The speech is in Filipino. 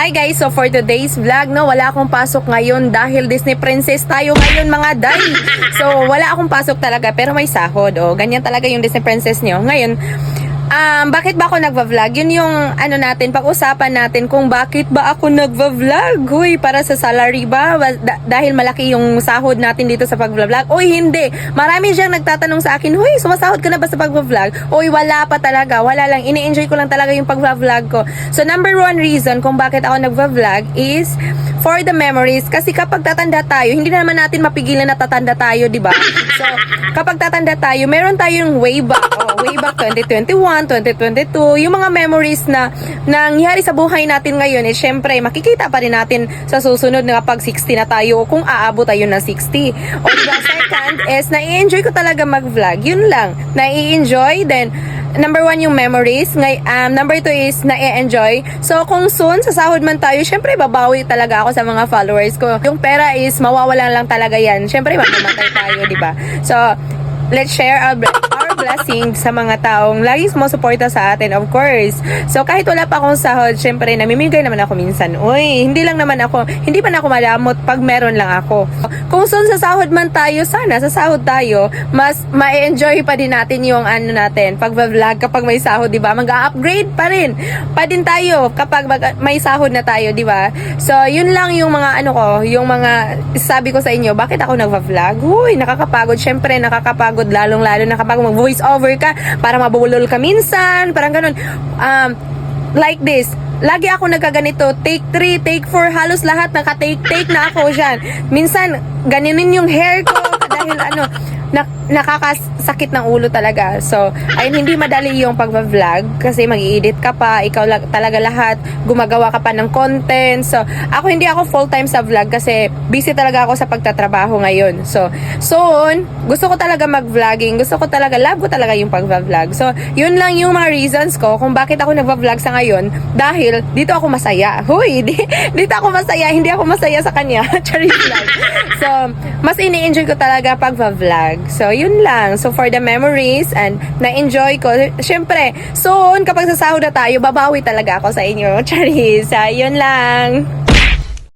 Hi guys, so for today's vlog, no, wala akong pasok ngayon dahil Disney princess tayo ngayon mga day. So wala akong pasok talaga pero may sahod. O, ganyan talaga yung Disney princess nyo. Ngayon, bakit ba ako nagva-vlog? Yun yung ano natin, pag-usapan natin kung bakit ba ako nagva-vlog. Huy, para sa salary ba? Dahil malaki yung sahod natin dito sa pag-vlog. Uy, hindi. Marami siyang nagtatanong sa akin, huy, sumasahod ka na ba sa pag-vlog? Uy, wala pa talaga. Wala lang. Ini-enjoy ko lang talaga yung pag-vlog ko. So, number one reason kung bakit ako nagva-vlog is for the memories. Kasi kapag tatanda tayo, hindi na naman natin mapigilan na tatanda tayo, di ba? So, kapag tatanda tayo, meron tayong way back. Way back 2021, 2022, yung mga memories na nangyari sa buhay natin ngayon, syempre, makikita pa rin natin sa susunod na kapag 60 na tayo, kung aabot tayo ng 60. O diba, second is, nai-enjoy ko talaga mag-vlog. Yun lang. Nai-enjoy, then, number one yung memories. Number two is nai-enjoy. So, kung soon, sa sahod man tayo, syempre, babawi talaga ako sa mga followers ko. Yung pera is, mawawalan lang talaga yan. Syempre, mamamatay tayo, diba? So, let's share our blessing sa mga taong laging sumusuporta sa atin, of course. So, kahit wala pa akong sahod, syempre, namimigay naman ako minsan. Uy, hindi pa na ako malamot pag meron lang ako. Kung soon sa sahod man tayo, sana sa sahod tayo, mas ma-enjoy pa din natin yung ano natin, pag-vlog kapag may sahod, di ba? Mag-upgrade pa rin tayo kapag may sahod na tayo, di ba? So, yun lang yung mga yung mga sabi ko sa inyo, bakit ako nag-vlog? Uy, nakakapagod. Syempre, nakakapagod lalong-lalo na kapag mag-voice over ka, para mabulol ka minsan, parang ganun. Like this, lagi ako nagkaganito, take 3, take 4, halos lahat naka-take na ako dyan. Minsan, ganinin yung hair ko, dahil nakakasakit ng ulo talaga. So, ayun, hindi madali yung pag-vlog kasi mag-i-edit ka pa, ikaw talaga lahat, gumagawa ka pa ng content. So, hindi ako full-time sa vlog kasi busy talaga ako sa pagtatrabaho ngayon. So, soon, gusto ko talaga mag-vlogging, love ko talaga yung pag-vlog. So, yun lang yung mga reasons ko kung bakit ako nag-vlog sa ngayon, dahil dito ako masaya. Huy, dito ako masaya, hindi ako masaya sa kanya. Charis lang. So, mas ini-enjoy ko talaga pag-vlog. So, yun lang. So, for the memories and na-enjoy ko. Syempre, soon, kapag sa sahod na tayo, babawi talaga ako sa inyo. Charis. Yun lang.